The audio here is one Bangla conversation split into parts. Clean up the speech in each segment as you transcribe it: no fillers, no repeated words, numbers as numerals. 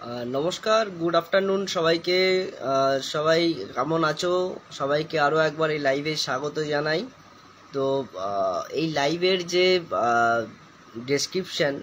নমস্কার, গুড আফটারনুন সবাইকে। সবাই কেমন আছো? সবাইকে আরও একবার এই লাইভে স্বাগত জানাই। তো এই লাইভের যে ডেসক্রিপশন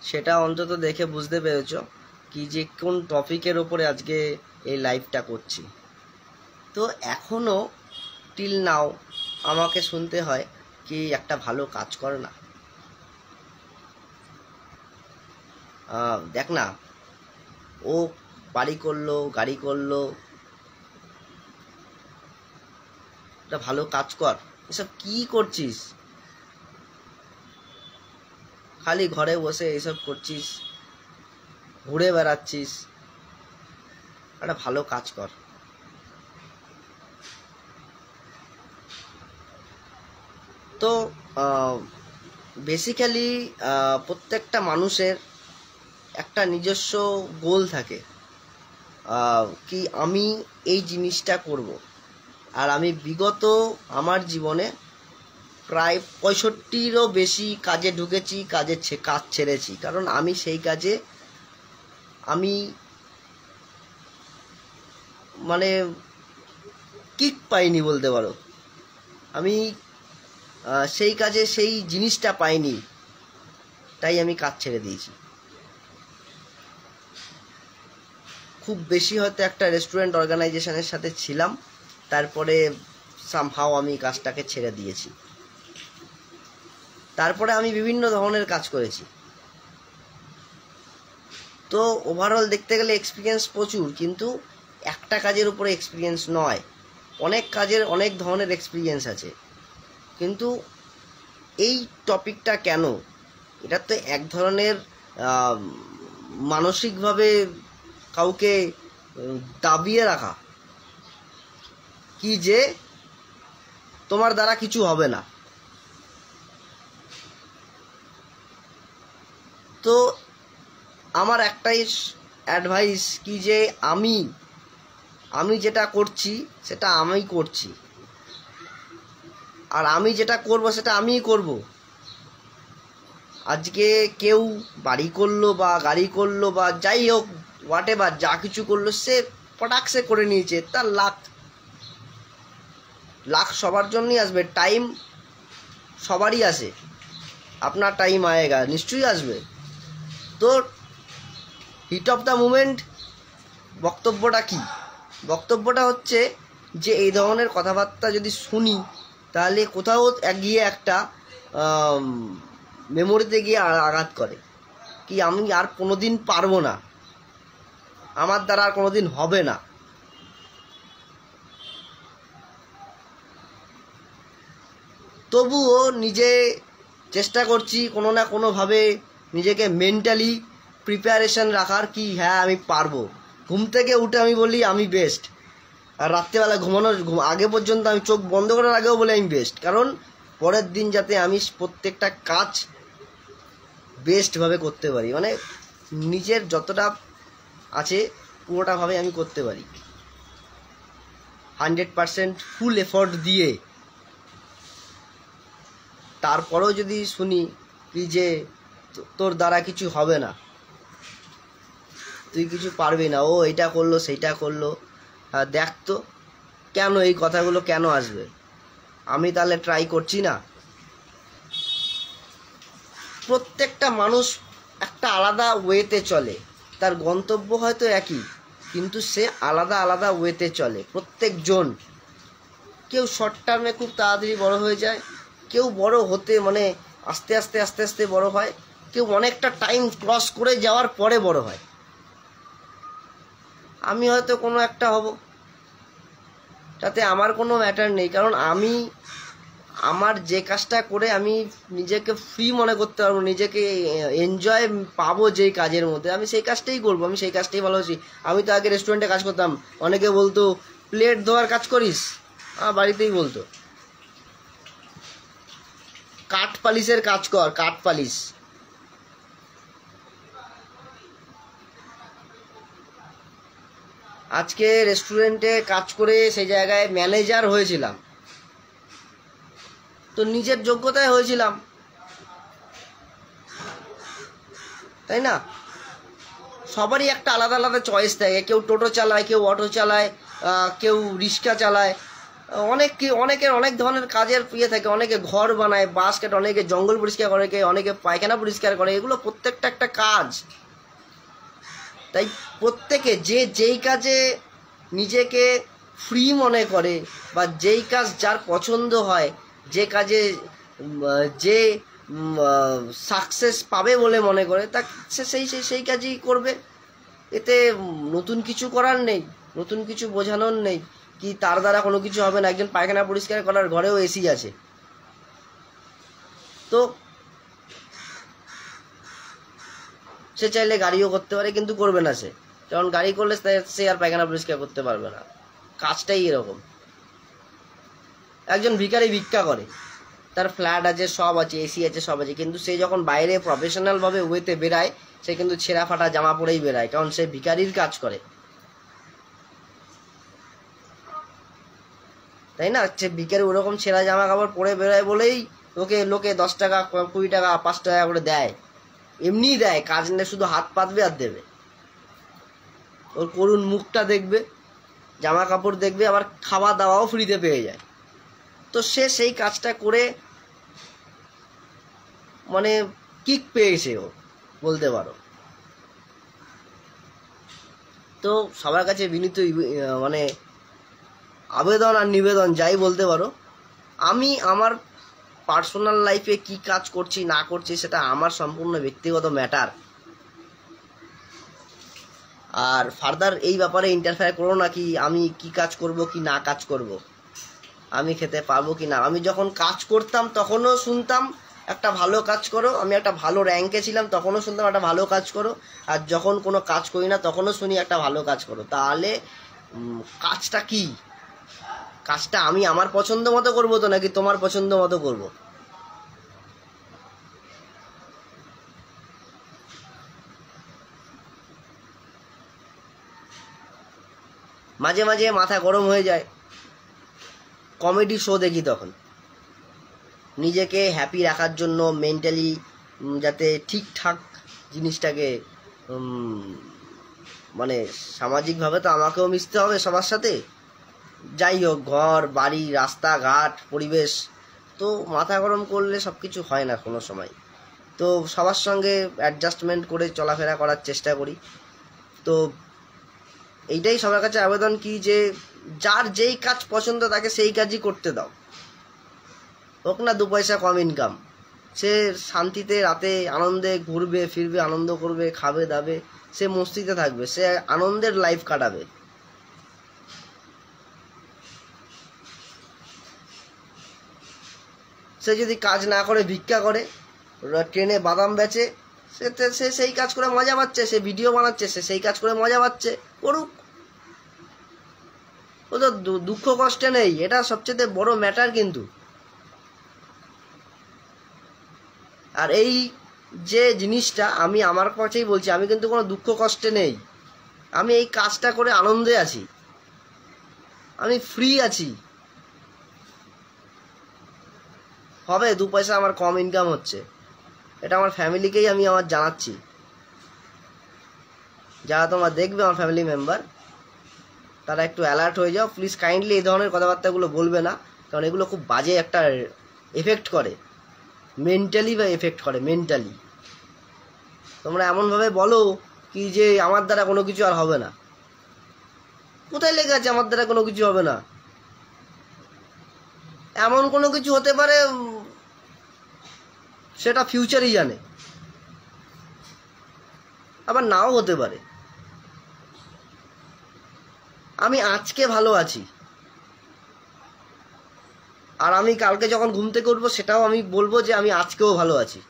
সেটা অন্তত দেখে বুঝতে পেরেছো কি যে কোন টপিকের ওপরে আজকে এই লাইভটা করছি। তো এখনও টিল নাও আমাকে শুনতে হয় কি একটা ভালো কাজ করে না। দেখ না, ও বাড়ি করলো, গাড়ি করলো, একটা ভালো কাজ কর। এসব কি করছিস? খালি ঘরে বসে এসব করছিস, ঘুরে বেড়াচ্ছিস। একটা ভালো কাজ কর। তো বেসিক্যালি প্রত্যেকটা মানুষের একটা নিজস্ব গোল থাকে, কি আমি এই জিনিসটা করব। আর আমি বিগত আমার জীবনে প্রায় 65-রও বেশি কাজে ঢুকেছি, কাজ ছেড়েছি, কারণ আমি সেই কাজে আমি মানে কিক পাইনি বলতে পারো। আমি সেই কাজে সেই জিনিসটা পাইনি, তাই আমি কাজ ছেড়ে দিয়েছি। খুব বেশি হয়তো একটা রেস্টুরেন্ট অর্গানাইজেশনের সাথে ছিলাম, তারপরে সামহাও আমি কাজটাকে ছেড়ে দিয়েছি। তারপরে আমি বিভিন্ন ধরনের কাজ করেছি। তো ওভারঅল দেখতে গেলে এক্সপিরিয়েন্স প্রচুর, কিন্তু একটা কাজের উপরে এক্সপিরিয়েন্স নয়, অনেক কাজের অনেক ধরনের এক্সপিরিয়েন্স আছে। কিন্তু এই টপিকটা কেন, এটা তো এক ধরনের মানসিকভাবে কাউকে দাবিয়ে রাখা, কি যে তোমার দ্বারা কিছু হবে না। তো আমার একটাই অ্যাডভাইস কি যে আমি যেটা করছি সেটা আমিই করছি, আর আমি যেটা করব সেটা আমিই করব। আজকে কেউ বাড়ি করলো বা গাড়ি করলো বা যাই হোক, হোয়াট এভার, যা কিছু করলো সে প্রোডাক্ট সে করে নিয়েছে, তার লাখ সবার জন্যই আসবে, টাইম সবারই আসে, আপনার টাইম আয়েগা, নিশ্চয়ই আসবে। তো হিট অফ দ্য মুমেন্ট বক্তব্যটা কি? বক্তব্যটা হচ্ছে যে এই ধরনের কথাবার্তা যদি শুনি তাহলে কোথাও গিয়ে একটা মেমোরিতে গিয়ে আঘাত করে, কি আমি আর কোনোদিন পারবো না, আমার দ্বারা আর কোনোদিন হবে না। তবুও নিজে চেষ্টা করছি কোনো না কোনোভাবে নিজেকে মেন্টালি প্রিপারেশন রাখার, কি হ্যাঁ আমি পারবো। ঘুম থেকে উঠে আমি বলি আমি বেস্ট, আর রাত্রেবেলা ঘুমানোর আগে পর্যন্ত আমি চোখ বন্ধ করার আগেও বলি আমি বেস্ট, কারণ পরের দিন যাতে আমি প্রত্যেকটা কাজ বেস্টভাবে করতে পারি, মানে নিজের যতটা আছে পুরোটাভাবে আমি করতে পারি, 100% ফুল এফোর্ট দিয়ে। তারপরেও যদি শুনি কি যে তোর দ্বারা কিছু হবে না, তুই কিছু পারবি না, ও এইটা করলো সেইটা করলো, দেখ তো কেন এই কথাগুলো কেন আসবে? আমি তাহলে ট্রাই করছি না। প্রত্যেকটা মানুষ একটা আলাদা ওয়েতে চলে, তার গন্তব্য হয়তো একই, কিন্তু সে আলাদা আলাদা ওয়েতে চলে প্রত্যেকজন। কেউ শর্ট টার্মে খুব তাড়াতাড়ি বড় হয়ে যায়, কেউ বড় হতে মানে আস্তে আস্তে আস্তে আস্তে বড় হয়, কেউ অনেকটা টাইম ক্রস করে যাওয়ার পরে বড় হয়। আমি হয়তো কোনো একটা হব, তাতে আমার কোনো ম্যাটার নেই, কারণ আমি আমার যে কাজটা করে আমি নিজেকে ফ্রি মনে করতে পারবো, নিজেকে এনজয় পাবো যেই কাজের মধ্যে, আমি সেই কাজটাই করবো, আমি সেই কাজটাই ভালোবাসি। আমি তো আগে রেস্টুরেন্টে কাজ করতাম, অনেকে বলতো প্লেট ধোয়ার কাজ করিস, বাড়িতেই বলতো কাঠ পালিশের কাজ কর, কাঠ পালিশ। আজকে রেস্টুরেন্টে কাজ করে সেই জায়গায় ম্যানেজার হয়েছিলাম, তো নিজের যোগ্যতায় হয়েছিলাম, তাই না? সবারই একটা আলাদা আলাদা চয়েস থাকে। কেউ টোটো চালায়, কেউ অটো চালায়, কেউ রিক্সা চালায়, অনেকের অনেক ধরনের কাজের ইয়ে থাকে। অনেকে ঘর বানায়, বাঁশ কাটে, অনেকে জঙ্গল পরিষ্কার করে, অনেকে পায়খানা পরিষ্কার করে। এগুলো প্রত্যেকটা একটা কাজ। তাই প্রত্যেকে যেই কাজে নিজেকে ফ্রি মনে করে বা যেই কাজ যার পছন্দ হয়, যে কাজে যে সাকসেস পাবে বলে মনে করে, তা সে সেই কাজই করবে। এতে নতুন কিছু করার নেই, নতুন কিছু বোঝানোর নেই কি তার দ্বারা কোনো কিছু হবে না। একজন পায়খানা পরিষ্কার করার ঘরেও এসি আছে, তো সে চাইলে গাড়িও করতে পারে, কিন্তু করবে না সে, কারণ গাড়ি করলে সে আর পায়খানা পরিষ্কার করতে পারবে না। কাজটাই এরকম। একজন ভিখারি ভিক্ষা করে, তার ফ্ল্যাট আছে, সব আছে, এসি আছে, সব আছে, কিন্তু সে যখন বাইরে প্রফেশনালভাবে ওয়েতে বেরায়, সে কিন্তু ছেঁড়া ফাটা জামা পরেই বেরায়, কারণ সে ভিখারির কাজ করে, তাই না? সে ভিখারি ওরকম ছেঁড়া জামা কাপড় পরে বেরোয় বলেই লোকে 10 টাকা, 20 টাকা, 5 টাকা করে দেয়। এমনিই দেয়, কাজ নেই, শুধু হাত পাতবে আর দেবে। ওর করুণ মুখটা দেখবে, জামা কাপড় দেখবে, আবার খাওয়া দাওয়াও ফ্রিতে পেয়ে যায়। তো সে সেই কাজটা করে মানে কিক পেয়েছে ও, বলতে পারো। তো সবার কাছে বিনীত মানে আবেদন আর নিবেদন, যাই বলতে পারো, আমি আমার পার্সোনাল লাইফে কি কাজ করছি না করছি সেটা আমার সম্পূর্ণ ব্যক্তিগত ম্যাটার। আর ফার্দার এই ব্যাপারে ইন্টারফেয়ার করো না কি আমি কি কাজ করব কি না কাজ করব, আমি খেতে পারবো কি না। আমি যখন কাজ করতাম তখনও শুনতাম একটা ভালো কাজ করো, আমি একটা ভালো র্যাঙ্কে ছিলাম তখনও শুনতাম একটা ভালো কাজ করো, আর যখন কোনো কাজ করি না তখনও শুনি একটা ভালো কাজ করো। তাহলে কাজটা কি? কাজটা আমি আমার পছন্দ মতো করবো তো, নাকি তোমার পছন্দ মতো করবো? মাঝে মাঝে মাথা গরম হয়ে যায়, কমেডি শো দেখি, তখন নিজেকে হ্যাপি রাখার জন্য মেন্টালি, যাতে ঠিকঠাক জিনিসটাকে মানে সামাজিকভাবে তো আমাকেও মিশতে হবে সবার সাথে, যাই হোক, ঘর বাড়ি রাস্তাঘাট পরিবেশ, তো মাথা গরম করলে সব কিছু হয় না কোনো সময়। তো সবার সঙ্গে অ্যাডজাস্টমেন্ট করে চলাফেরা করার চেষ্টা করি। তো এইটাই সবার কাছে আবেদন কি, যে যার যেই কাজ পছন্দ তাকে সেই কাজই করতে দাও, হোক না 2 পয়সা কম ইনকাম। সে শান্তিতে রাতে আনন্দে ঘুরবে ফিরবে, আনন্দ করবে, খাবে দাবে, সে মস্তিতে থাকবে, সে আনন্দের লাইফ কাটাবে। সে যদি কাজ না করে ভিক্ষা করে, ট্রেনে বাদাম বেচে, সে সেই কাজ করে মজা পাচ্ছে, সে ভিডিও বানাচ্ছে, সে সেই কাজ করে মজা পাচ্ছে, করুক। ও তো দুঃখ কষ্টে নেই, এটা সবচেয়ে বড় ম্যাটার কিন্তু। আর এই যে জিনিসটা আমি আমার কাছেই বলছি, আমি কিন্তু কোনো দুঃখ কষ্টে নেই, আমি এই কাজটা করে আনন্দে আছি, আমি ফ্রি আছি। হবে 2 পয়সা আমার কম ইনকাম হচ্ছে, এটা আমার ফ্যামিলিকেই আমি আমার জানাচ্ছি। যারা তোমরা দেখবে আমার ফ্যামিলি মেম্বার, তারা একটু অ্যালার্ট হয়ে যাও প্লিজ। কাইন্ডলি এই ধরনের কথাবার্তাগুলো বলবে না, কারণ এগুলো খুব বাজে একটা এফেক্ট করে, মেন্টালি বা এফেক্ট করে মেন্টালি। তোমরা এমনভাবে বলো কি যে আমার দ্বারা কোনো কিছু আর হবে না। কোথায় লেগে আছে আমার দ্বারা কোনো কিছু হবে না? এমন কোনো কিছু হতে পারে সেটা ফিউচারই জানে, আবার নাও হতে পারে। আমি আজকে ভালো আছি, আর আমি কালকে যখন ঘুম থেকে উঠবো সেটাও আমি বলবো যে আমি আজকেও ভালো আছি,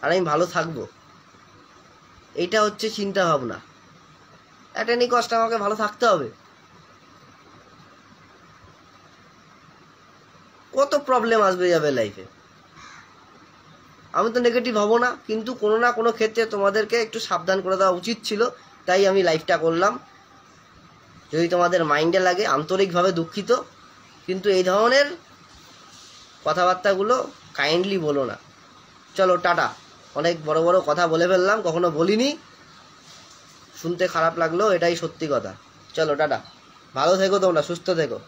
আর আমি ভালো থাকবো। এইটা হচ্ছে চিন্তা ভাবনা। অ্যাট এনি কস্ট আমাকে ভালো থাকতে হবে। কত প্রবলেম আসবে যাবে লাইফে, আমি তো নেগেটিভ হব না, কিন্তু কোনো না কোনো ক্ষেত্রে তোমাদেরকে একটু সাবধান করে দেওয়া উচিত ছিল, তাই আমি লাইভটা করলাম। যদি তোমাদের মাইন্ডে লাগে আন্তরিকভাবে দুঃখিত, কিন্তু এই ধরনের কথাবার্তাগুলো কাইন্ডলি বলো না। চলো টাটা, অনেক বড় বড় কথা বলে ফেললাম, কখনো বলিনি। শুনতে খারাপ লাগলো, এটাই সত্যি কথা। চলো টাটা, ভালো থেকো তোমরা, সুস্থ থেকো।